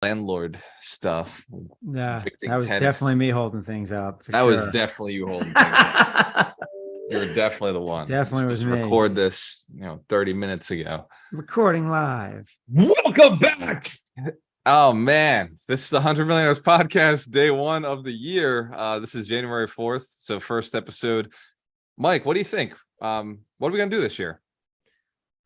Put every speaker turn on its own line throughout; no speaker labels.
landlord stuff.
Yeah,
Evicting
that was definitely
tenants.
me holding things up for
That was
sure.
definitely you holding things up. You're definitely the one. You're
Definitely
supposed
was
to
me.
record this, 30 minutes ago.
Recording live.
Welcome back. Oh man, this is the 100 Millionaires podcast, day one of the year. This is January 4th, so first episode. Mike, what do you think? What are we gonna do this year?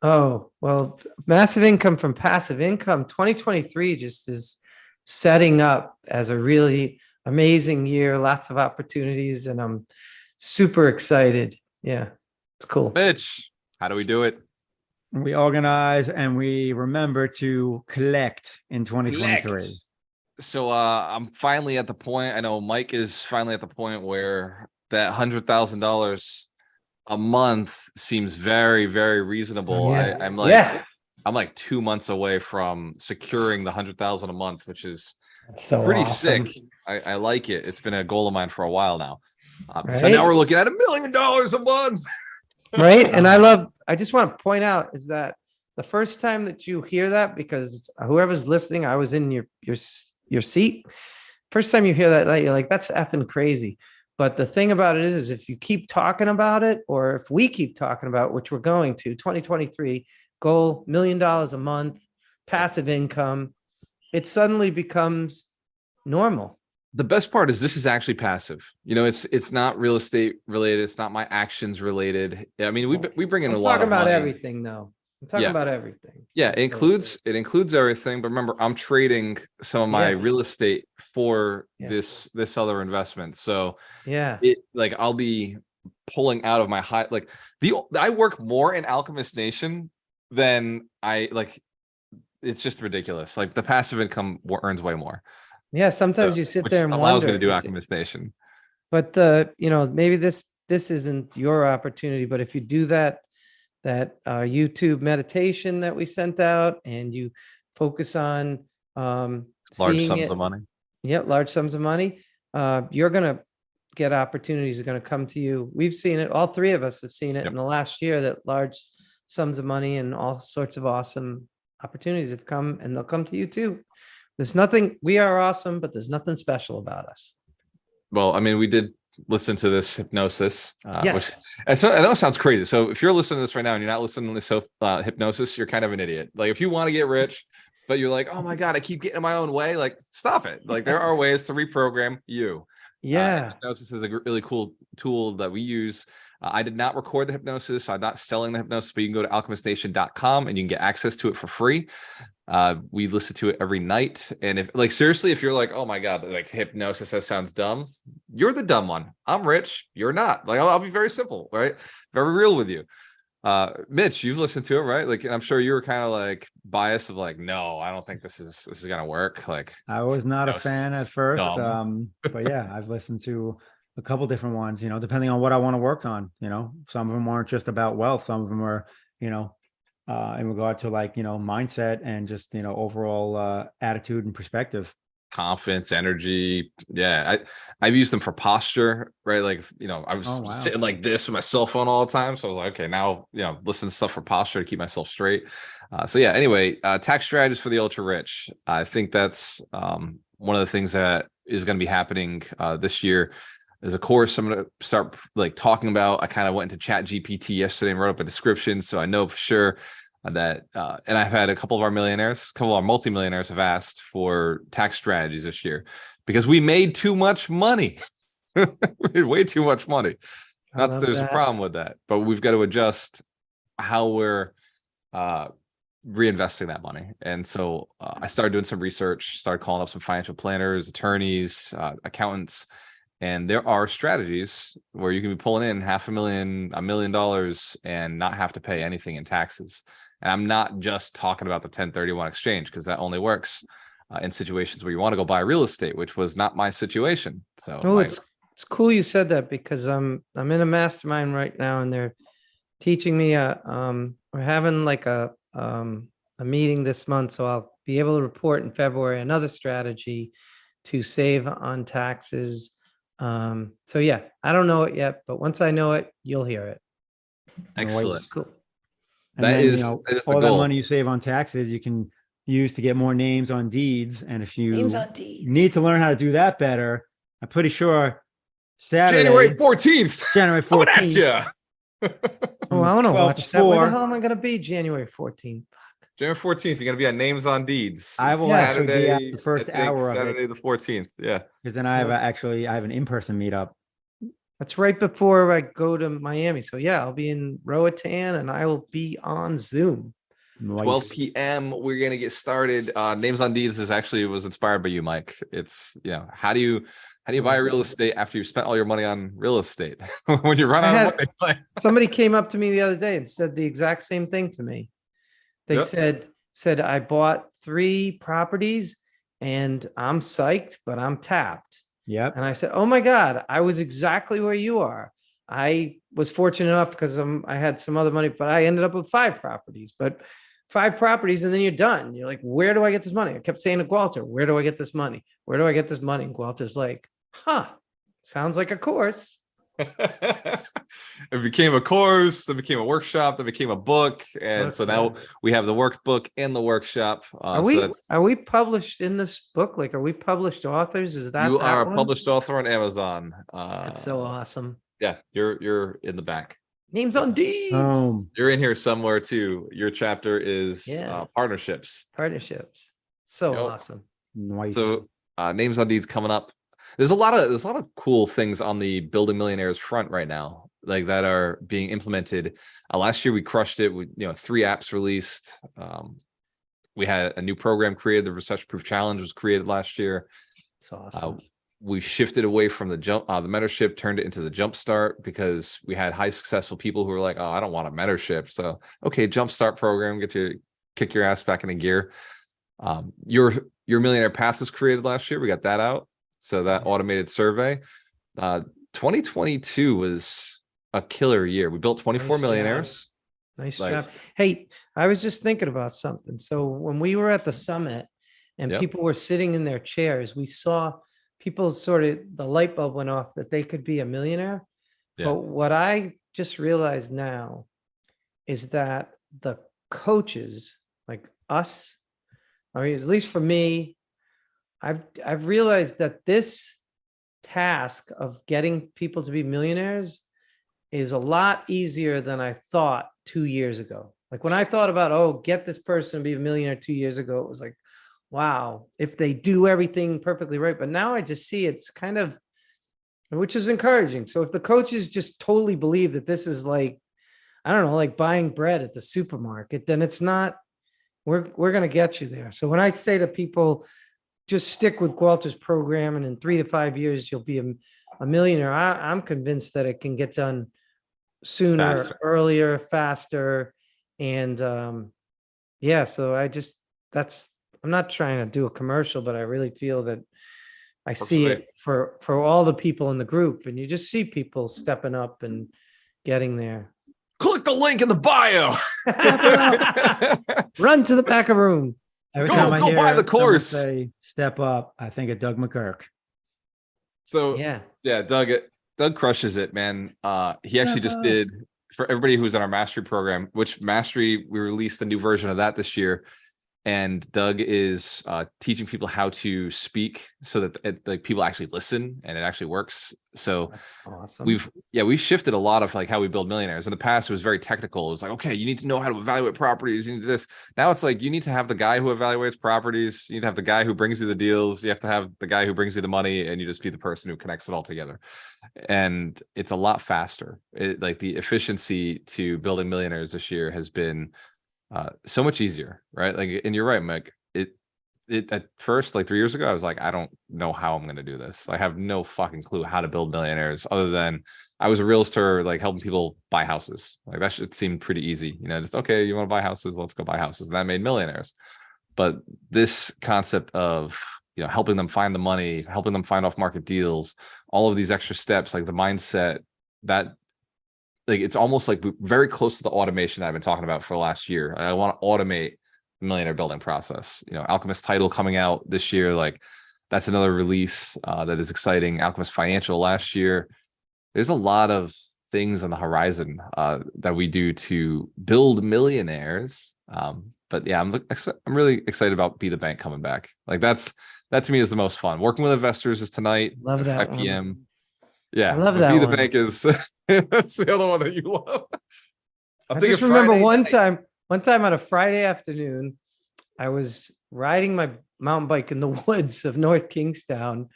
Oh, well, massive income from passive income. 2023 just is setting up as a really amazing year, lots of opportunities, and I'm super excited. Yeah, it's cool.
Mitch, how do we do it?
We organize and we remember to collect in 2023.
Collect. So I'm finally at the point. I know Mike is finally at the point where that $100,000 a month seems very, very reasonable.
Yeah.
I'm like 2 months away from securing the 100,000 a month, which is
That's so
pretty
awesome.
sick. I like it. It's been a goal of mine for a while now. So
Right?
now we're looking at $1 million a month.
Right. And I just want to point out is that the first time that you hear that, because whoever's listening, I was in your seat. First time you hear that, you're like, that's effing crazy. But the thing about it is if you keep talking about it, or if we keep talking about, which we're going to 2023 goal, $1 million a month, passive income, it suddenly becomes normal.
The best part is this is actually passive. It's not real estate related. It's not my actions related. I mean, we bring in a lot of
about
money.
Everything though. I'm talking about everything.
Yeah, it includes everything. But remember, I'm trading some of my real estate for this other investment. So I'll be pulling out of my high, I work more in Alchemist Nation than it's just ridiculous. Like the passive income earns way more.
Yeah, sometimes you sit there and
allows
wonder.
me to do Alchemist Nation.
But maybe this isn't your opportunity, but if you do that YouTube meditation that we sent out and you focus on
large sums of money.
Yeah, large sums of money. You're gonna get opportunities are gonna come to you. We've seen it, all three of us have seen it in the last year, that large sums of money and all sorts of awesome opportunities have come, and they'll come to you too. There's nothing, we are awesome, but there's nothing special about us.
Well, I mean, we did listen to this hypnosis,
Yes.
which I know it sounds crazy. So if you're listening to this right now and you're not listening to this hypnosis, you're kind of an idiot. Like if you want to get rich, but you're like, oh my God, I keep getting in my own way. Like, stop it. Like there are ways to reprogram you.
Yeah.
Hypnosis is a really cool tool that we use. I did not record the hypnosis. I'm not selling the hypnosis, but you can go to alchemiststation.com and you can get access to it for free. We listen to it every night. And if seriously, if you're like, oh my God, like hypnosis, that sounds dumb. You're the dumb one. I'm rich. You're not. Like, I'll be very simple, right? Very real with you. Mitch, you've listened to it, right? Like, I'm sure you were kind of like biased of like, no, I don't think this is gonna work. Like,
I was not a fan at first. But yeah, I've listened to a couple different ones, depending on what I want to work on. Some of them aren't just about wealth. Some of them are, in regard to mindset and just, overall attitude and perspective.
Confidence, energy. Yeah. I've used them for posture, right? Like, I was sitting like this with my cell phone all the time. So I was like, okay, now, listen to stuff for posture to keep myself straight. Anyway, tax strategies for the ultra rich. I think that's one of the things that is going to be happening this year. There's a course I'm going to start talking about. I kind of went into Chat GPT yesterday and wrote up a description. So I know for sure that, and I've had a couple of our multimillionaires have asked for tax strategies this year because we made too much money. We made way too much money. Not that there's a problem with that, but we've got to adjust how we're reinvesting that money. And so I started doing some research, started calling up some financial planners, attorneys, accountants. And there are strategies where you can be pulling in $500,000, $1 million and not have to pay anything in taxes. And I'm not just talking about the 1031 exchange, because that only works in situations where you want to go buy real estate, which was not my situation. So
it's cool you said that, because I'm in a mastermind right now and they're teaching me we're having like a meeting this month, so I'll be able to report in February another strategy to save on taxes. So yeah, I don't know it yet, but once I know it, you'll hear it.
Excellent.
Cool.
And that is all that money you save on taxes, you can use to get more names on deeds. And if you
Names on deeds.
need to learn how to do that better, I'm pretty sure Saturday,
January 14th.
January
Coming at
14th.
ya.
Oh, I want to
12
watch
to
that. Where the
4.
hell am I going to be January 14th?
January 14th, you're gonna be on Names on Deeds.
I will actually be at the first hour of it.
Saturday the 14th. Yeah.
Because then I have I have an in-person meetup.
That's right before I go to Miami. So yeah, I'll be in Roatan and I will be on Zoom.
12 p.m. We're gonna get started. Names on Deeds was inspired by you, Mike. It's how do you buy real estate after you've spent all your money on real estate? When you run out of money.
Somebody came up to me the other day and said the exact same thing to me. They said I bought 3 properties and I'm psyched, but I'm tapped.
Yep.
And I said, oh my God, I was exactly where you are. I was fortunate enough because I had some other money, but I ended up with 5 properties, but 5 properties and then you're done. You're like, where do I get this money? I kept saying to Walter, where do I get this money? Where do I get this money? And Walter's like, sounds like a course.
It became a course, then became a workshop, then became a book, and so now we have the workbook and the workshop.
Are we published in this book? Like, are we published authors? Is that
you are a published author on Amazon?
That's so awesome.
Yeah, you're in the back.
Names on deeds.
You're in here somewhere too. Your chapter is partnerships.
Partnerships. So awesome.
Nice.
So names on deeds coming up. There's a lot of cool things on the Building Millionaires front right now, like that are being implemented. Last year we crushed it with 3 apps released. We had a new program created. The Recession Proof Challenge was created last year.
It's awesome.
We shifted away from the mentorship, turned it into the Jumpstart because we had high successful people who were like, oh, I don't want a mentorship. So okay, Jumpstart program, kick your ass back into gear. Your Millionaire Path was created last year. We got that out. So that automated survey, 2022 was a killer year. We built 24 millionaires.
Nice job. Hey, I was just thinking about something. So when we were at the summit and people were sitting in their chairs, we saw people the light bulb went off that they could be a millionaire. Yeah. But what I just realized now is that the coaches like us, I mean, at least for me, I've realized that this task of getting people to be millionaires is a lot easier than I thought 2 years ago. Like when I thought about, get this person to be a millionaire 2 years ago, it was like, wow, if they do everything perfectly right. But now I just see it's kind of, which is encouraging. So if the coaches just totally believe that this is like, I don't know, like buying bread at the supermarket, then it's not, we're going to get you there. So when I say to people, just stick with Walter's program, and in 3 to 5 years, you'll be a millionaire. I'm convinced that it can get done sooner, earlier, faster. And so I'm not trying to do a commercial, but I really feel that I see it for all the people in the group, and you just see people stepping up and getting there.
Click the link in the bio.
Run to the back of the room.
Every time I hear
buy the course.
Say step up, I think of Doug McGurk.
So Doug crushes it, man. He actually just did, for everybody who's in our mastery program, which mastery, we released a new version of that this year. And Doug is teaching people how to speak so that people actually listen and it actually works. So
that's awesome.
We've shifted a lot of like how we build millionaires. In the past, it was very technical. It was like, okay, you need to know how to evaluate properties. You need to do this. Now it's like you need to have the guy who evaluates properties. You need to have the guy who brings you the deals. You have to have the guy who brings you the money, and you just be the person who connects it all together. And it's a lot faster. Like the efficiency to building millionaires this year has been so much easier, right? Like, and you're right, Mike. It at first, like 3 years ago, I was like, I don't know how I'm going to do this. I have no fucking clue how to build millionaires, other than I was a realtor, like helping people buy houses. Like that shit seemed pretty easy, just okay, you want to buy houses, let's go buy houses, and that made millionaires. But this concept of helping them find the money, helping them find off market deals, all of these extra steps, like the mindset that. Like it's almost like very close to the automation that I've been talking about for the last year. I want to automate the millionaire building process. Alchemist Title coming out this year, like that's another release that is exciting. Alchemist Financial last year. There's a lot of things on the horizon that we do to build millionaires. But but yeah, I'm really excited about Be the Bank coming back. Like that to me is the most fun. Working with investors is tonight
Love
at
that
5
one.
p.m.
I
Yeah,
love
but
that
Be the
one.
Bank is that's the other one that you love.
I just remember one time on a Friday afternoon, I was riding my mountain bike in the woods of North Kingstown,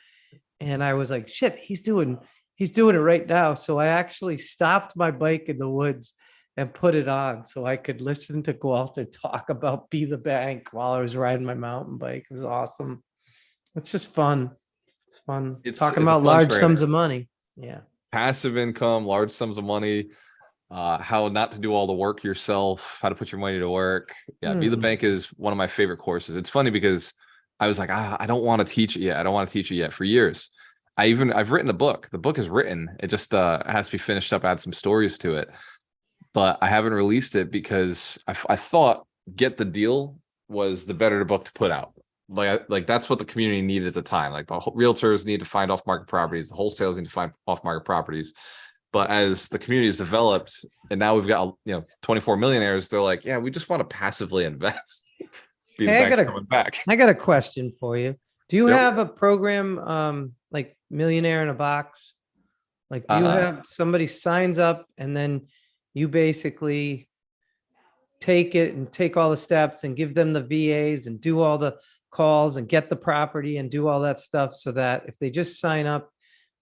and I was like, shit, he's doing it right now. So I actually stopped my bike in the woods and put it on so I could listen to Walter talk about Be the Bank while I was riding my mountain bike. It was awesome. It's just fun. It's fun talking about large sums of money. Yeah.
Passive income, large sums of money, how not to do all the work yourself, how to put your money to work. Yeah, Be the Bank is one of my favorite courses. It's funny because I was like, I don't want to teach it yet. I don't want to teach it yet for years. I've written the book. The book is written. It just has to be finished up, add some stories to it. But I haven't released it because I thought Get the Deal was the better book to put out. Like that's what the community needed at the time. Like the realtors need to find off-market properties, the wholesalers need to find off-market properties. But as the community has developed, and now we've got 24 millionaires, they're like, yeah, we just want to passively invest.
Hey, I got a question for you. Do you have a program like Millionaire in a Box? Like, do you have somebody signs up and then you basically take it and take all the steps and give them the VAs and do all the calls and get the property and do all that stuff so that if they just sign up,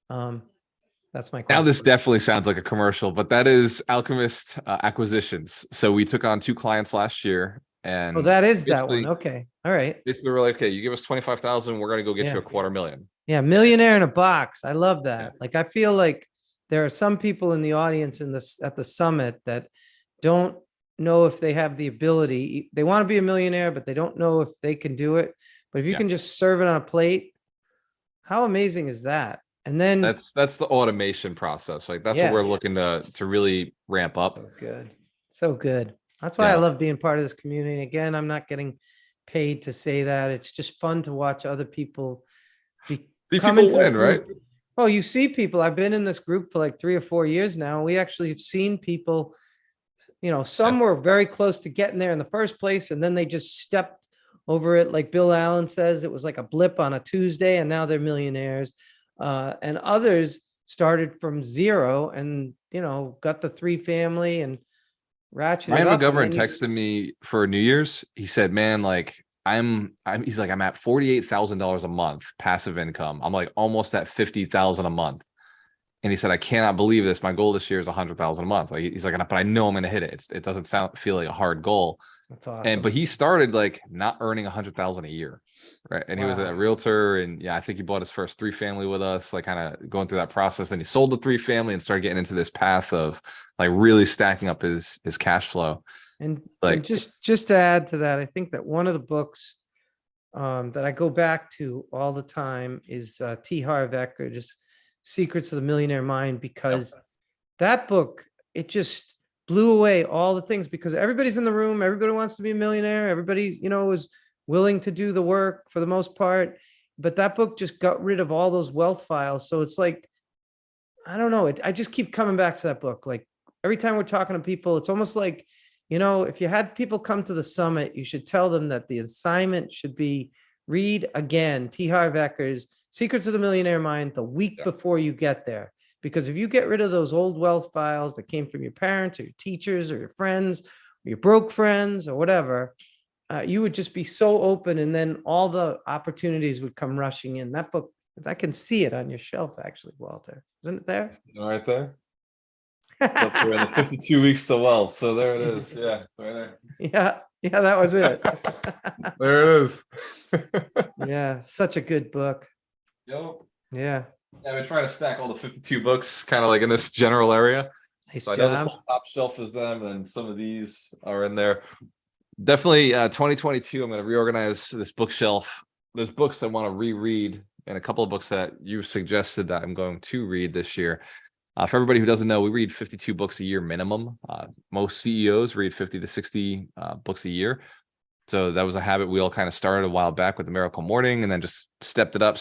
that's my question.
Now this definitely sounds like a commercial, but that is Alchemist Acquisitions. So we took on 2 clients last year, and
that is that one. Okay, all right.
Basically, we're like, okay, you give us 25,000, we're gonna go get you $250,000.
Yeah, Millionaire in a Box. I love that. Yeah. Like I feel like there are some people in the audience at the summit that don't know if they have the ability. They want to be a millionaire, but they don't know if they can do it. But if you can just serve it on a plate, how amazing is that? And then
that's the automation process. Like that's what we're looking to really ramp up.
So good. So good. That's why I love being part of this community. Again, I'm not getting paid to say that. It's just fun to watch other people
see people win, right?
Oh, you see people. I've been in this group for like 3 or 4 years now. We actually have seen people, some were very close to getting there in the first place, and then they just stepped over it. Like Bill Allen says, it was like a blip on a Tuesday, and now they're millionaires. And others started from zero and, got the 3 family and ratcheted
Ryan
up.
McGovern texted me for New Year's. He said, man, like he's like, I'm at $48,000 a month passive income. I'm like almost at 50,000 a month. And he said, I cannot believe this. My goal this year is 100,000 a month. Like he's like, but I know I'm going to hit it. It doesn't feel like a hard goal.
That's awesome.
But he started like not earning 100,000 a year. Right. And he was a realtor, and I think he bought his first 3 family with us, like kind of going through that process. Then he sold the 3 family and started getting into this path of like really stacking up his cash flow.
And just to add to that, I think that one of the books that I go back to all the time is T. Harv Eker's Secrets of the Millionaire Mind, because that book, it just blew away all the things, because everybody's in the room. Everybody wants to be a millionaire. Everybody, is willing to do the work for the most part. But that book just got rid of all those wealth files. So it's like, I don't know. I just keep coming back to that book. Like every time we're talking to people, it's almost like, if you had people come to the summit, you should tell them that the assignment should be read again T. Harv Eker's Secrets of the Millionaire Mind the week before you get there. Because if you get rid of those old wealth files that came from your parents or your teachers or your friends or your broke friends or whatever, you would just be so open, and then all the opportunities would come rushing in. That book, I can see it on your shelf, actually, Walter. Isn't it there?
Right there. We're in the 52 weeks to wealth. So there it is. Yeah, right there.
Yeah, that was it.
There it is.
Yeah, such a good book.
Yep.
Yeah.
Yeah, we're trying to stack all the 52 books kind of like in this general area.
Nice
so
job.
I know this whole top shelf is them, and some of these are in there. Definitely 2022, I'm going to reorganize this bookshelf. There's books I want to reread, and a couple of books that you suggested that I'm going to read this year. For everybody who doesn't know, we read 52 books a year minimum. Most CEOs read 50 to 60 books a year. So that was a habit we all kind of started a while back with the Miracle Morning, and then just stepped it up.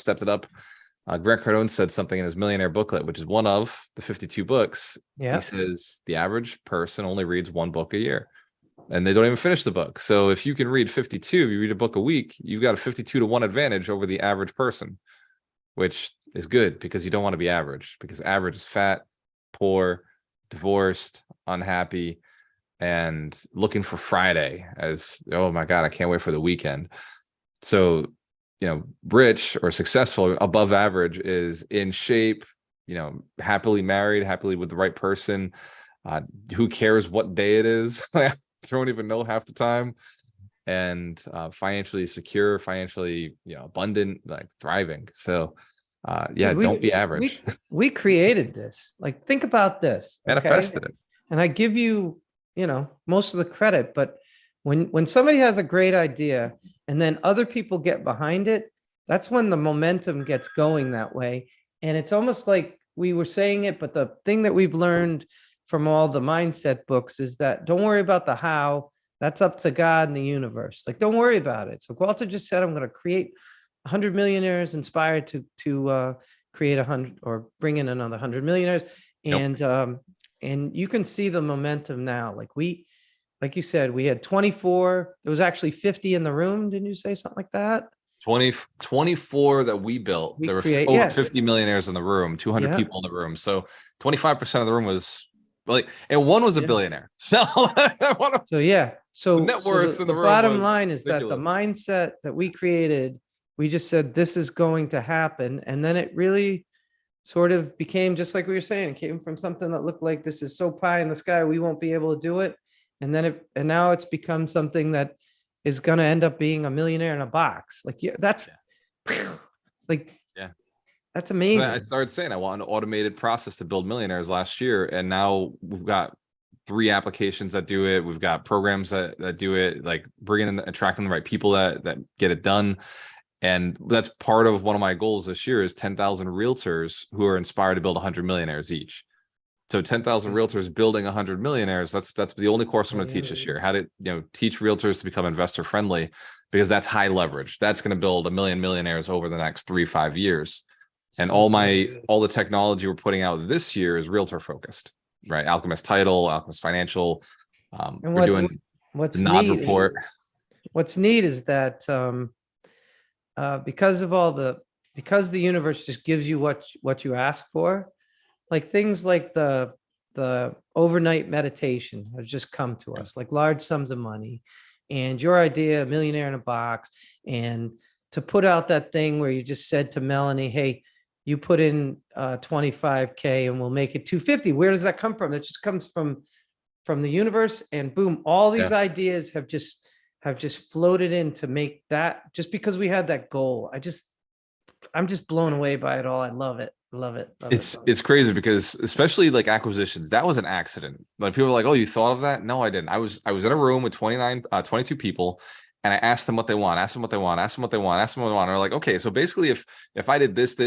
Grant Cardone said something in his Millionaire booklet, which is one of the 52 books.
Yeah.
He says the average person only reads 1 book a year. and they don't even finish the book. So if you can read 52, you read a book a week, you've got a 52 to 1 advantage over the average person, which is good because you don't want to be average, because average is fat, poor, divorced, unhappy, and looking for Friday as, oh my God, I can't wait for the weekend. So, rich or successful, above average, is in shape, happily married, happily with the right person. Who cares what day it is? I don't even know half the time. And financially secure, financially, abundant, like thriving. So don't be average.
We created this. Like, think about this.
Manifested it.
And I give you, most of the credit, but when somebody has a great idea and then other people get behind it, that's when the momentum gets going that way. And it's almost like we were saying it, but the thing that we've learned from all the mindset books is that don't worry about the how. That's up to God and the universe. Like, don't worry about it. So Walter just said, I'm going to create 100 millionaires inspired to create 100 or bring in another 100 millionaires. And you can see the momentum now. Like you said, we had 24. There was actually 50 in the room. Didn't you say something like that?
24 that we built. There were over 50 millionaires in the room, 200 people in the room. So 25% of the room was and one was a billionaire. So
So
the net worth in the room,
bottom line is that the mindset that we created, we just said, this is going to happen. And then it really sort of became, just like we were saying, it came from something that looked like this is so pie in the sky, we won't be able to do it. And now it's become something that is going to end up being a millionaire in a box. That's amazing.
I started saying I want an automated process to build millionaires last year. And now we've got 3 applications that do it. We've got programs that do it, like bringing in, attracting the right people that get it done. And that's part of one of my goals this year is 10,000 realtors who are inspired to build 100 millionaires each. So 10,000 realtors building 100 millionaires. That's the only course I'm going to teach this year. How to teach realtors to become investor friendly, because that's high leverage. That's going to build 1 million millionaires over the next 3-5 years. And all the technology we're putting out this year is realtor focused, right? Alchemist Title, Alchemist Financial. We're doing the nod report.
What's neat is that because the universe just gives you what you ask for, like things like the overnight meditation has just come to us, like large sums of money, and your idea, a millionaire in a box, and to put out that thing where you just said to Melanie, hey, you put in 25K and we'll make it 250. Where does that come from? That just comes from the universe, and boom, all these ideas have just floated in to make that, just because we had that goal. I'm just blown away by it all. I love it. Love it.
It's crazy because especially like acquisitions, that was an accident. Like people are like, oh, you thought of that? No, I didn't. I was in a room with 22 people, and I asked them what they want, asked them what they want, asked them what they want, asked them what they want. And they're like, okay, so basically if I did this,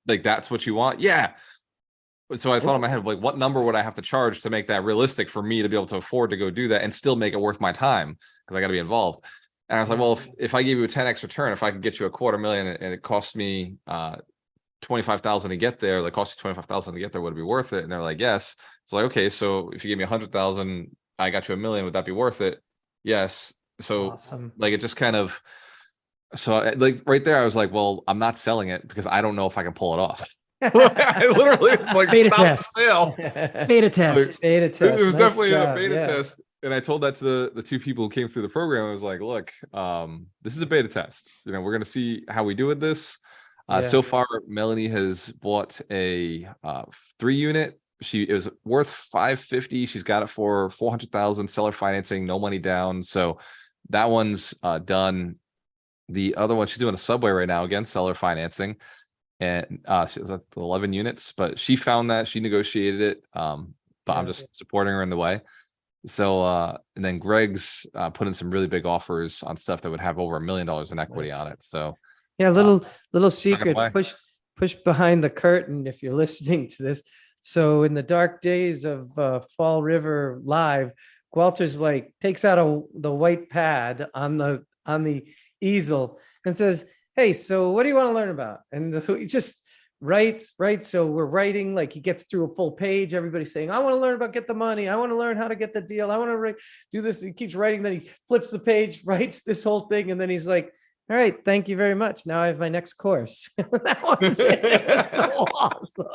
like that's what you want. Yeah. So I thought in my head, like, what number would I have to charge to make that realistic for me to be able to afford to go do that and still make it worth my time? Because I got to be involved. And I was like, well, if I give you a 10x return, if I could get you $250,000 and it cost me 25,000 to get there, like cost you 25,000 to get there, would it be worth it? And they're like, yes. It's like, okay, so if you give me 100,000, I got you $1 million, would that be worth it? Yes. So like, it just kind of, so like right there, I was like, well, I'm not selling it because I don't know if I can pull it off. I literally was like,
beta test.
Beta test.
It was definitely a beta test. And I told that to the 2 people who came through the program. I was like, look, this is a beta test. We're going to see how we do with this. So far, Melanie has bought a 3-unit. It was worth $550. She's got it for $400,000 seller financing, no money down. So that one's done. The other one, she's doing a subway right now, again, seller financing. And she was at 11 units, but she found that, she negotiated it. But I'm just supporting her in the way. So and then Greg's put in some really big offers on stuff that would have over $1 million in equity on it. So
little secret, push behind the curtain if you're listening to this. So in the dark days of Fall River Live, Walter's like takes out the white pad on the easel and says, hey, so what do you want to learn about? And we just Right. So we're writing, like he gets through a full page. Everybody's saying, I want to learn about get the money. I want to learn how to get the deal. I want to do this. He keeps writing. Then he flips the page, writes this whole thing. And then he's like, all right, thank you very much. Now I have my next course. That was it. It was so awesome.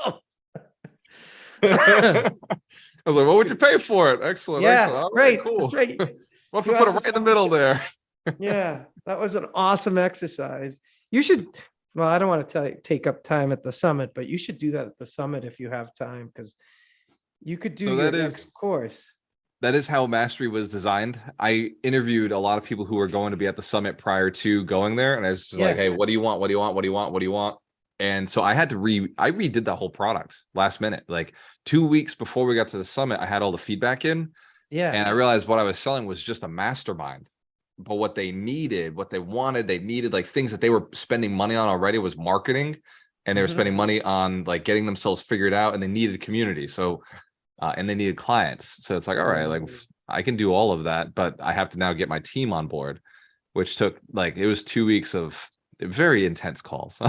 I was like, what would you pay for it? Excellent.
Yeah,
excellent. All right,
right.
cool.
That's right.
What if we put it right in the middle there?
Yeah, that was an awesome exercise. You should, well, I don't want to take up time at the summit, but you should do that at the summit if you have time, because you could do your next course.
That is how Mastery was designed. I interviewed a lot of people who were going to be at the summit prior to going there. And I was just like, hey, what do you want? What do you want? What do you want? What do you want? And so I had to I redid that whole product last minute. Like 2 weeks before we got to the summit, I had all the feedback in.
Yeah.
And I realized what I was selling was just a mastermind. But what they needed, what they wanted, they needed like things that they were spending money on already was marketing. And they were spending money on like getting themselves figured out, and they needed community. So and they needed clients. So it's like, all right, like I can do all of that, but I have to now get my team on board, which took like, it was 2 weeks of very intense calls.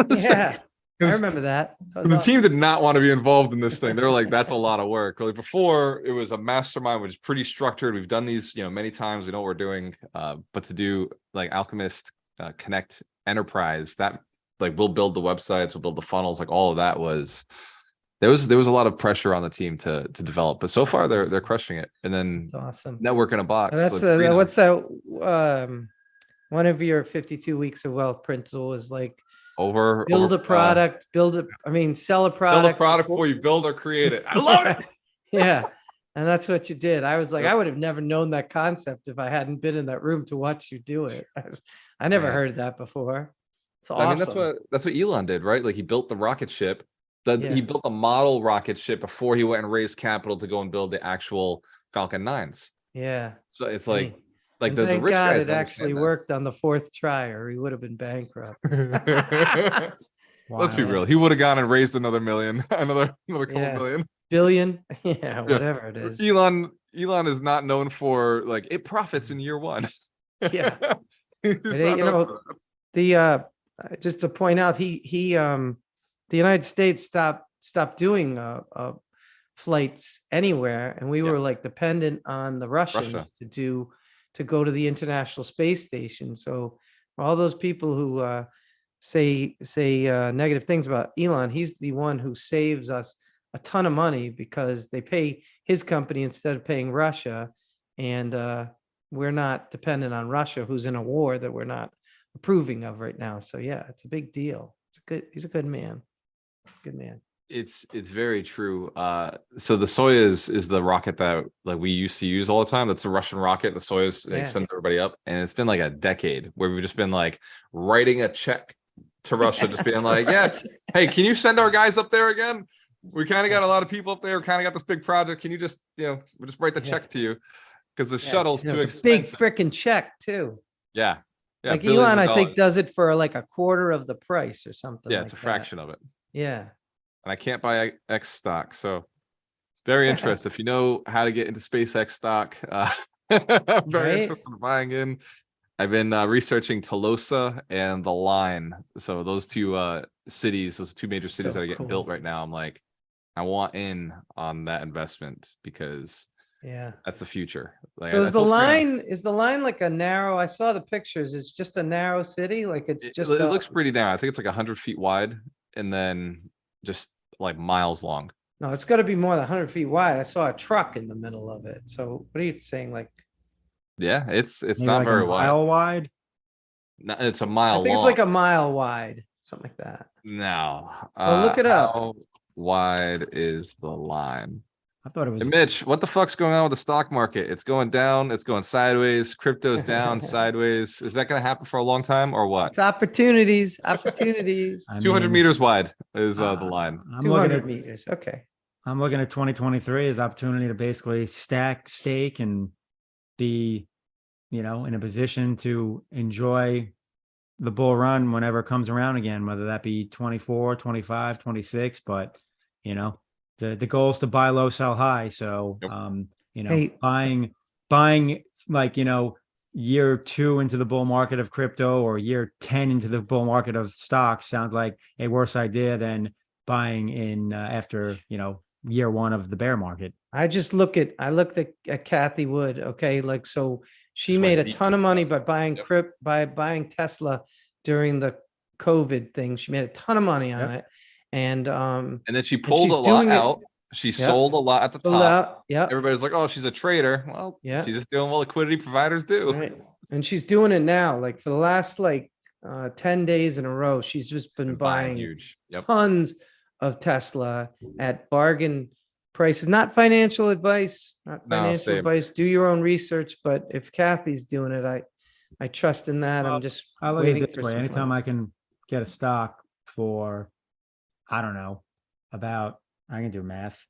Yeah, I remember that.
The team did not want to be involved in this thing. They were like, that's a lot of work. Like before, it was a mastermind, which is pretty structured. We've done these, many times. We know what we're doing. But to do like Alchemist Connect Enterprise, that like we'll build the websites, we'll build the funnels, like all of that was there was a lot of pressure on the team to develop. But so far they're crushing it. And then
it's awesome.
Network in a box.
That's what's that? One of your 52 weeks of wealth principle is like build a product, sell a product.
Sell a product before you build or create it. I love it.
Yeah. And that's what you did. I was like, I would have never known that concept if I hadn't been in that room to watch you do it. I never heard that before. It's awesome.
I mean, that's what Elon did, right? Like he built the rocket ship. He built a model rocket ship before he went and raised capital to go and build the actual Falcon 9s.
Yeah.
So it's like the
thank
rich
God
guys
it actually worked on the 4th try, or he would have been bankrupt.
Let's be real. He would have gone and raised another million, another couple million.
Billion. Yeah, whatever it is.
Elon is not known for like it profits in year 1.
Yeah. Just to point out, the United States stopped doing flights anywhere, and we were like dependent on the Russians to go to the International Space Station. So all those people who say negative things about Elon, he's the one who saves us a ton of money because they pay his company instead of paying Russia, and we're not dependent on Russia, who's in a war that we're not approving of right now. So yeah, it's a big deal. He's a good man. Good man.
It's very true. So the Soyuz is the rocket that like we used to use all the time. That's the Russian rocket. The Soyuz sends everybody up, and it's been like a decade where we've just been like writing a check to Russia, just being like, yeah, hey, can you send our guys up there again? We kind of got a lot of people up there. We kind of got this big project. Can you just we'll just write the check to you because the shuttle's too expensive.
Big freaking check too.
Yeah.
Like Elon, I think does it for like a quarter of the price or something.
Yeah, it's a fraction of it.
Yeah.
And I can't buy X stock. So very interested. If you know how to get into SpaceX stock, I'm very interested in buying in. I've been researching Tolosa and the Line. So those two cities, those two major cities that are getting built right now. I'm like, I want in on that investment because that's the future. Like,
so is the line like a narrow? I saw the pictures. It's just a narrow city. Like it
looks pretty narrow. I think it's like 100 feet wide and then just like miles long.
No, it's got to be more than 100 feet wide. I saw a truck in the middle of it. So what are you saying? Like,
yeah, it's not very wide.
Mile wide.
No, it's a mile.
I think
long.
It's like a mile wide, something like that.
No,
well, look it up.
How wide is the line?
I thought it was.
Hey, Mitch, what the fuck's going on with the stock market? It's going down. It's going sideways. Crypto's down, sideways. Is that going to happen for a long time or what?
It's opportunities. Opportunities.
200 meters wide is the line.
200 meters. Okay.
I'm looking at 2023 as opportunity to basically stake, and be, in a position to enjoy the bull run whenever it comes around again, whether that be 24, 25, 26. But, the goal is to buy low, sell high. So, buying like, year 2 into the bull market of crypto or year 10 into the bull market of stocks sounds like a worse idea than buying in after, year 1 of the bear market.
I looked at Kathy Wood. Okay. Like, so she
Just
made
went
a
deep
ton of
with
money
Tesla.
by buying
Yep.
by buying Tesla during the COVID thing. She made a ton of money on
Yep.
it. And
then she
and
pulled
she's
a lot
doing it.
out. She
Yep.
sold a lot at the
Sold
top.
out. Yep.
Everybody's like, oh, she's a trader. Well,
Yeah.
she's just doing what liquidity providers do.
Right. And she's doing it now. Like for the last 10 days in a row, she's just been
And buying
buying
huge. Yep.
tons of Tesla at bargain prices. Not financial advice, not
No,
financial
same.
advice. Do your own research. But if Kathy's doing it, I trust in that.
Well,
I'm just
I look at
waiting
it this
for
way.
some
Anytime I
funds.
can get a stock for, I don't know, about, I can do math,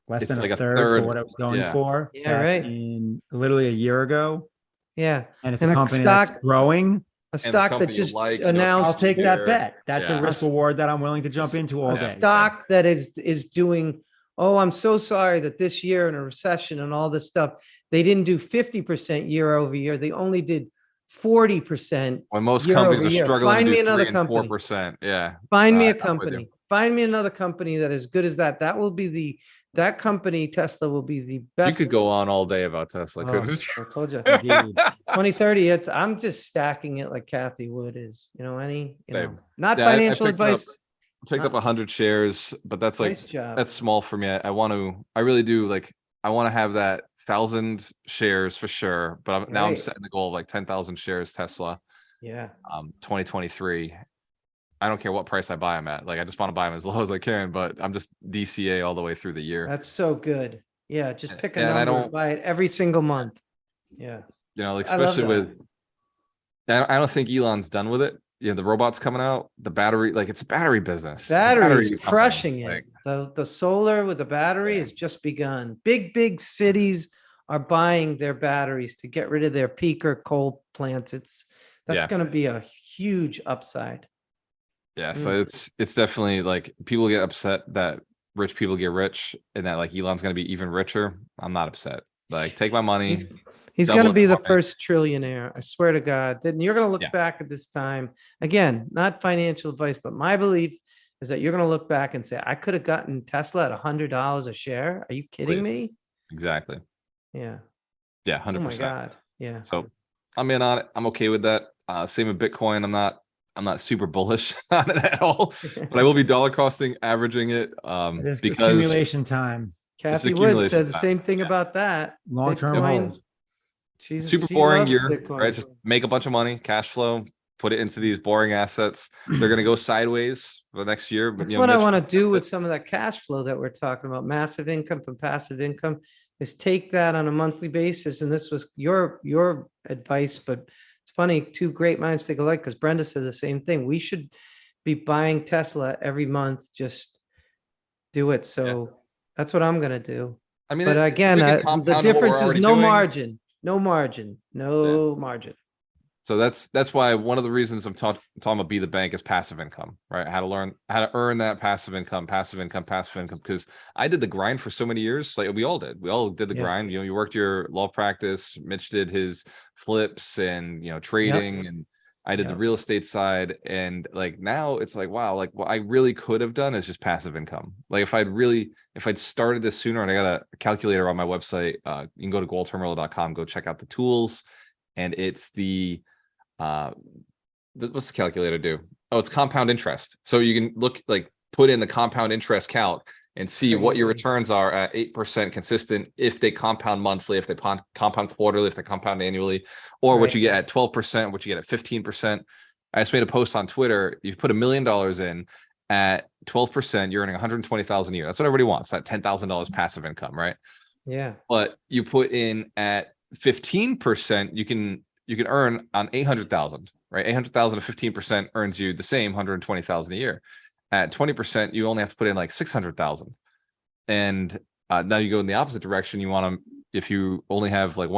less
It's
than
like
a
a
third
third.
for what it was going
Yeah.
for
Yeah,
back
right.
in literally a year ago.
Yeah.
And it's
And
a
a
company that's
stock-
growing.
A
And the
stock that
company you
just
like, you know, it's
announced.
I'll take that
there.
bet. That's a
Yeah.
risk reward that I'm willing to jump
s-
into all
a
day.
stock that is doing, oh, I'm so sorry that this year in a recession and all this stuff, they didn't do 50% year over year. They only did 40%
When most
year
companies
over
are
year.
struggling
Find
to
me
do
another
3 and
company.
4%. Yeah.
Find me a
I'm with you.
company. Find me another company that is good as that. That will be that company, Tesla, will be the
You
best.
could go on all day about Tesla,
Oh,
couldn't you?
I told you.
Indeed.
2030, I'm just stacking it like Kathy Wood is,
Same.
not
Yeah, I
financial
picked up-
advice.
Picked up 100 shares, but that's like,
Nice job.
that's small for me. I really do I want to have that 1,000 shares for sure. But now I'm
Right.
setting the goal of like 10,000 shares Tesla,
Yeah.
2023. I don't care what price I buy them at. Like, I just want to buy them as low as I can, but I'm just DCA all the way through the year.
That's so good. Yeah. Just pick a
And I
number and
don't-
buy it every single month. Yeah.
Like,
I love
especially
that.
with, I don't think Elon's done with it. The robot's coming out, the battery, like, it's a battery business. It's a
Battery is
company.
crushing it.
Like,
The solar with the battery
Yeah.
has just begun. Big cities are buying their batteries to get rid of their peaker coal plants. That's
Yeah.
going to be a huge upside.
Yeah, so it's definitely like, people get upset that rich people get rich and that like Elon's gonna be even richer. I'm not upset. Like, take my money.
He's
double
going to
it
be the
for me.
first trillionaire. I swear to God. Then you're going to look
Yeah.
back at this time again, not financial advice, but my belief is that you're going to look back and say, I could have gotten Tesla at $100 a share. Are you kidding
Please.
me?
Exactly.
Yeah.
Yeah,
Oh my
100%.
God. Yeah.
So I'm in on it. I'm okay with that. Same with Bitcoin. I'm not super bullish on it at all, but I will be dollar costing averaging it.
It is
Because
accumulation time.
Kathy Wood
accumulation
said the
time.
same thing
Yeah.
about that.
Long-term
Bitcoin.
hold.
super
She
boring
loves
year,
Bitcoin.
right? Just make a bunch of money, cash flow, put it into these boring assets. They're gonna go sideways for the next year. But
That's what I
Mitch-
want to do with some of that cash flow that we're talking about, massive income from passive income, is take that on a monthly basis. And this was your advice, but it's funny, two great minds think alike, because Brenda said the same thing. We should be buying Tesla every month. Just do it. So that's what I'm gonna do.
I mean,
But
if
again,
we could
the
compound what we're
difference is
already
no
doing,
margin, no margin, no margin.
So that's why one of the reasons I'm talking about Be the Bank is passive income, right? How to earn that passive income, because I did the grind for so many years. Like, we all did. We all did the
Yeah.
grind. You worked your law practice. Mitch did his flips and, trading, and I did the
Yep.
real estate side. And like, now it's like, wow, like, what I really could have done is just passive income. Like, if I'd started this sooner, and I got a calculator on my website, you can go to goldterminal.com, go check out the tools. And it's what's the calculator do? Oh, it's compound interest. So you can put in the compound interest calc and see what your
Crazy.
returns are at 8% consistent, if they compound monthly, if they compound quarterly, if they compound annually, or what
Right.
you get at 12%, what you get at 15%. I just made a post on Twitter. You put $1 million in at 12%, you're earning 120,000 a year. That's what everybody wants. That $10,000 passive income, right?
Yeah.
But you put in at 15%, you can earn on 800,000, right? 800,000 to 15% earns you the same 120,000 a year. At 20%, you only have to put in like 600,000. And now you go in the opposite direction. You want to, if you only have like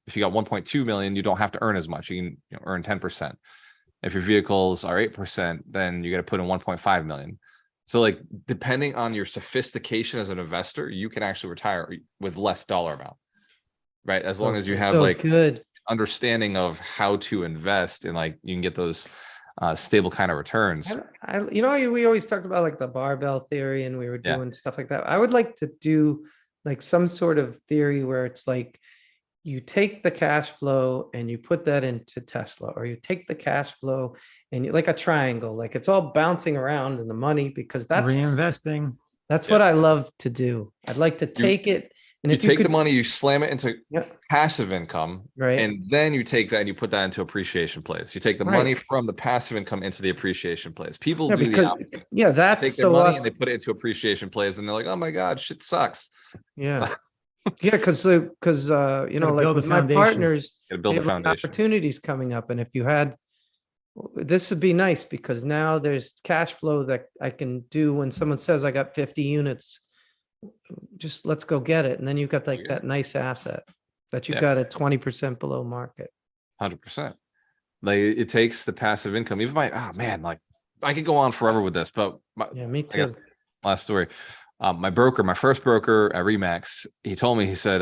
if you got 1.2 million, you don't have to earn as much. You can earn 10%. If your vehicles are 8%, then you got to put in 1.5 million. So like, depending on your sophistication as an investor, you can actually retire with less dollar amount, right? As long as you have
So
like
good.
understanding of how to invest, and like you can get those stable kind of returns.
We always talked about like the barbell theory, and we were doing stuff like that. I would like to do like some sort of theory where it's like you take the cash flow and you put that into Tesla, or you take the cash flow and you like a triangle, like it's all bouncing around in the money, because that's
reinvesting.
That's what I love to do. I'd like to take it. And
you
if you
take
could,
the money, you slam it into passive income,
right?
And then you take that and you put that into appreciation plays. You take the money from the passive income into the appreciation plays. People do the opposite.
Yeah, that's
they take their money and they put it into appreciation plays, and they're like, "Oh my god, shit sucks."
Yeah, yeah, because like with my partners, they have opportunities coming up, and if you had, this would be nice because now there's cash flow that I can do when someone says I got 50 units. Just let's go get it, and then you've got like that nice asset that you got at 20% below market.
100%. Like it takes the passive income. Even like I could go on forever with this, but
me too.
Last story. My first broker at Remax, he told me, he said,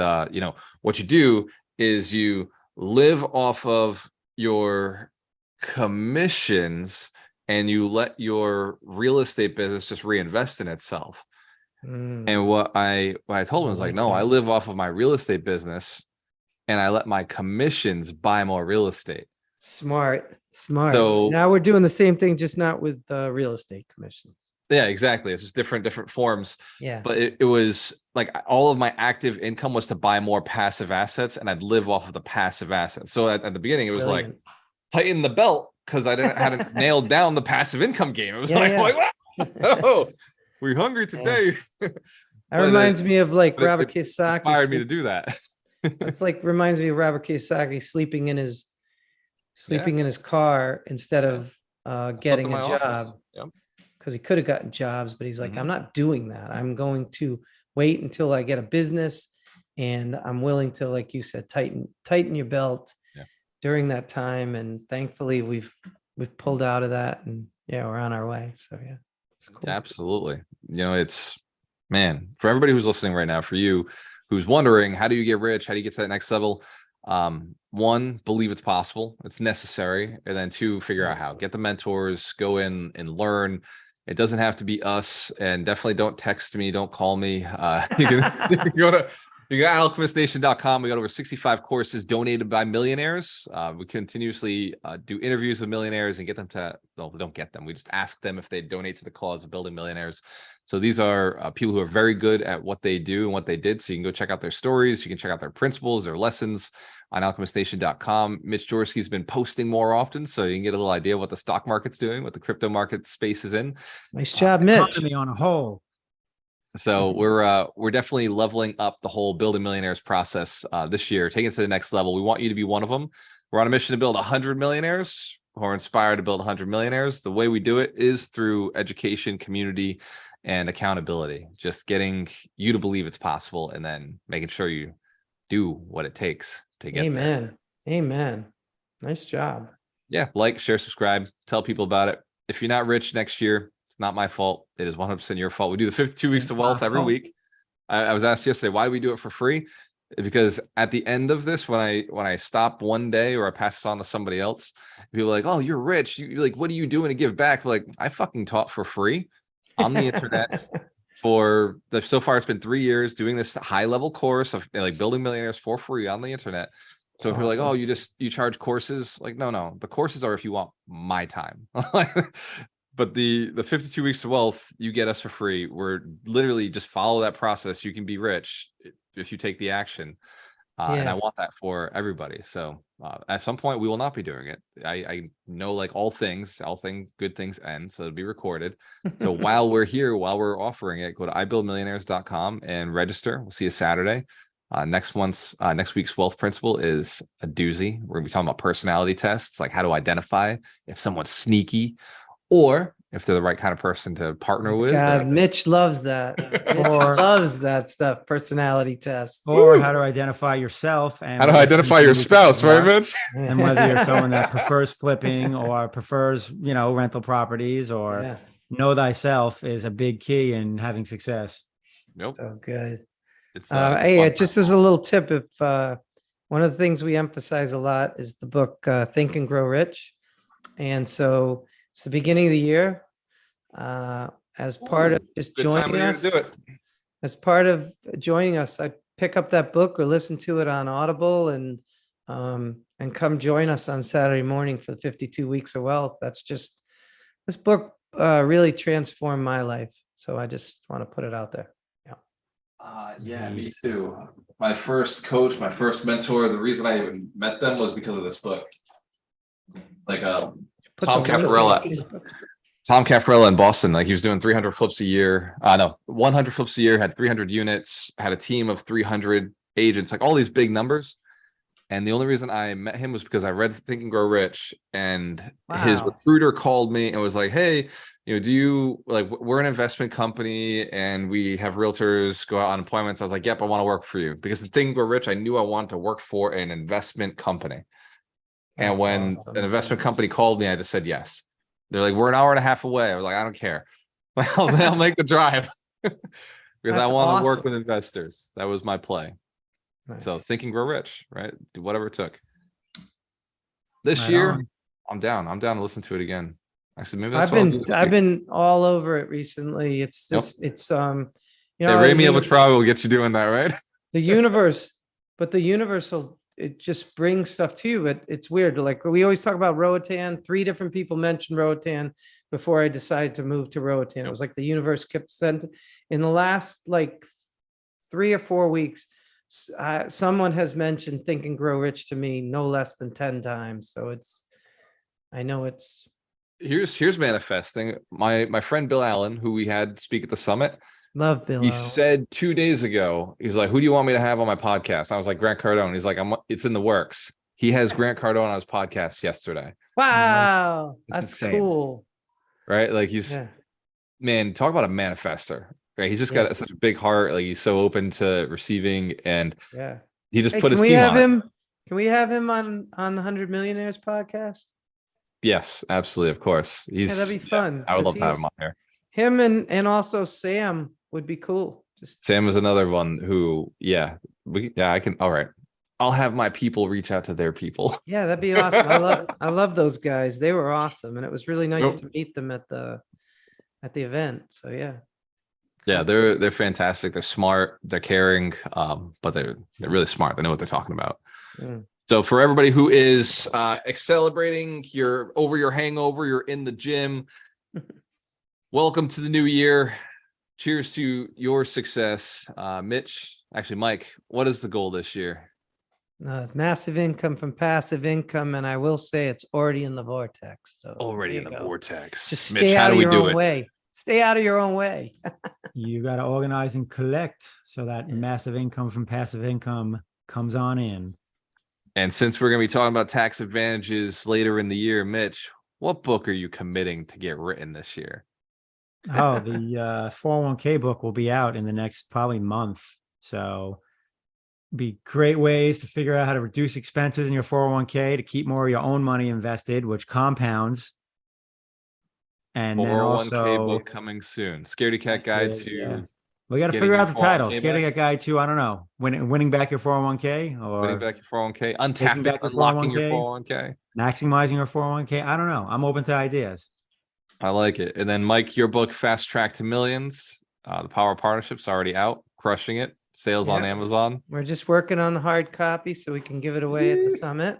what you do is you live off of your commissions and you let your real estate business just reinvest in itself. And what I told him was like, no, I live off of my real estate business and I let my commissions buy more real estate.
Smart. So now we're doing the same thing, just not with real estate commissions.
Yeah, exactly. It's just different forms.
Yeah.
But it was like all of my active income was to buy more passive assets, and I'd live off of the passive assets. So at the beginning, it was like tighten the belt because I hadn't nailed down the passive income game. It was wow, we're hungry today.
That reminds me of like Robert Kiyosaki.
Inspired me to do that.
It's like reminds me of Robert Kiyosaki sleeping in his car instead of getting a job. Because he could have gotten jobs, but he's like, I'm not doing that. I'm going to wait until I get a business, and I'm willing to, like you said, tighten your belt during that time. And thankfully, we've pulled out of that, and we're on our way. So it's cool.
Absolutely. It's, man, for everybody who's listening right now, for you who's wondering, how do you get rich? How do you get to that next level? One, believe it's possible, it's necessary, and then two, figure out how. Get the mentors, go in and learn. It doesn't have to be us, and definitely don't text me, don't call me. You can go to alchemistnation.com. We got over 65 courses donated by millionaires. We continuously do interviews with millionaires and get them to, we don't get them. We just ask them if they donate to the cause of building millionaires. So these are people who are very good at what they do and what they did. So you can go check out their stories. You can check out their principles, their lessons on alchemistnation.com. Mitch Jorsky's been posting more often, so you can get a little idea of what the stock market's doing, what the crypto market space is in.
Nice job, Mitch. Economy on a whole.
So we're definitely leveling up the whole Building Millionaires process this year, taking it to the next level. We want you to be one of them. We're on a mission to build 100 millionaires who are inspired to build 100 millionaires. The way we do it is through education, community, and accountability. Just getting you to believe it's possible, and then making sure you do what it takes to get there.
Amen. Nice job.
Yeah, like, share, subscribe, tell people about it. If you're not rich next year, it's not my fault. It is 100% your fault. We do the 52 weeks of wealth every week. I was asked yesterday, why do we do it for free? Because at the end of this, when I stop one day or I pass this on to somebody else, people are like, oh, you're rich. You're like, what are you doing to give back? Like, I fucking taught for free on the internet so far it's been 3 years doing this high level course of like building millionaires for free on the internet. So if you're like, oh, you charge courses, like, no, the courses are if you want my time. But the 52 weeks of wealth, you get us for free. We're literally just follow that process. You can be rich if you take the action. And I want that for everybody. So at some point we will not be doing it. I know, like all good things end. So it'll be recorded. So while we're here, while we're offering it, go to ibuildmillionaires.com and register. We'll see you Saturday. Next week's wealth principle is a doozy. We're gonna be talking about personality tests, like how to identify if someone's sneaky or if they're the right kind of person to partner with.
God, Mitch loves that. Mitch loves that stuff, personality tests.
Or how to identify yourself. And
how to identify your spouse, right, Mitch?
And whether you're someone that prefers flipping or prefers, rental properties, or know thyself is a big key in having success.
Nope.
So good.
It's
hey, just as a little tip, one of the things we emphasize a lot is the book Think and Grow Rich. And so it's the beginning of the year. As part of just joining us, as part of joining us, I pick up that book or listen to it on Audible and come join us on Saturday morning for the 52 Weeks of Wealth. That's just, this book really transformed my life. So I just want to put it out there.
Yeah, me too. My first coach, my first mentor, the reason I even met them was because of this book. Like Tom Caffarella in Boston, like he was doing 300 flips a year. No, 100 flips a year, had 300 units, had a team of 300 agents, like all these big numbers. And the only reason I met him was because I read Think and Grow Rich, and his recruiter called me and was like, hey, do you like, we're an investment company and we have realtors go out on appointments. I was like, yep, I want to work for you, because the Think and Grow Rich, I knew I wanted to work for an investment company. And when an investment company called me, I just said yes. They're like, we're an hour and a half away. I was like, I don't care. I'll make the drive because I want to work with investors. That was my play. Nice. So Think and Grow Rich, right? Do whatever it took. This year, I'm down. I'm down to listen to it again. Actually, maybe that's
I've been all over it recently. It's this. Yep. It's
Rami Travel will get you doing that, right?
The universe, but the universal, it just brings stuff to you. But it's weird. Like we always talk about Roatan. 3 different people mentioned Roatan before I decided to move to Roatan. It was like the universe kept sending. In the last like 3 or 4 weeks, someone has mentioned Think and Grow Rich to me no less than 10 times. So I know it's.
Here's manifesting. My friend Bill Allen, who we had speak at the summit.
Love Bill.
He said 2 days ago, he's like, who do you want me to have on my podcast? I was like, Grant Cardone. He's like, it's in the works. He has Grant Cardone on his podcast yesterday.
Wow. That's insane. Cool.
Right? Like man, talk about a manifester. Right? He's just got such a big heart. Like he's so open to receiving, and he just put his team on.
Can we have him on the 100 Millionaires podcast?
Yes, absolutely. Of course.
That'd be fun.
I would love to have him on here.
Him and also Sam would be cool.
Sam is another one who, I can. All right. I'll have my people reach out to their people.
Yeah, that'd be awesome. I love those guys. They were awesome. And it was really nice to meet them at the event. So
yeah, they're fantastic. They're smart, they're caring, but they're really smart. They know what they're talking about. So for everybody who is celebrating, you're over your hangover, you're in the gym, welcome to the new year. Cheers to your success. Mike, what is the goal this year?
Massive income from passive income, and I will say it's already in the vortex. So
already in the vortex.
Just stay out of your own way. Stay out of your own way.
You got to organize and collect so that massive income from passive income comes on in.
And since we're going to be talking about tax advantages later in the year, Mitch, what book are you committing to get written this year?
Oh, the 401k book will be out in the next probably month. So be great ways to figure out how to reduce expenses in your 401k to keep more of your own money invested, which compounds. And 401k then also
book coming soon. Scaredy Cat Guide to.
We got to figure out the title. Scaredy Cat Guide to, I don't know, winning back your 401k, or
winning back your 401k, unlocking your 401k,
maximizing your 401k. I don't know. I'm open to ideas.
I like it. And then Mike, your book, Fast Track to Millions, the Power of Partnerships, already out, crushing it. Sales on Amazon.
We're just working on the hard copy so we can give it away at the summit.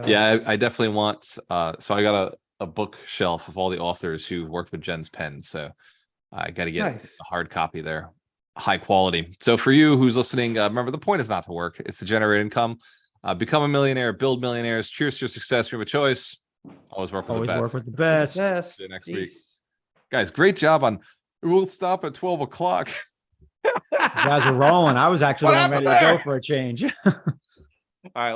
Yeah, I definitely want. So I got a bookshelf of all the authors who worked with Jen's pen. So I got to get a hard copy there, high quality. So for you who's listening, remember the point is not to work; it's to generate income. Become a millionaire, build millionaires. Cheers to your success. You have a choice. Always work with the best.
Work with the best.
See you next week, guys. Great job on. We'll stop at 12 o'clock.
You guys are rolling. I was actually ready to go for a change.
All right.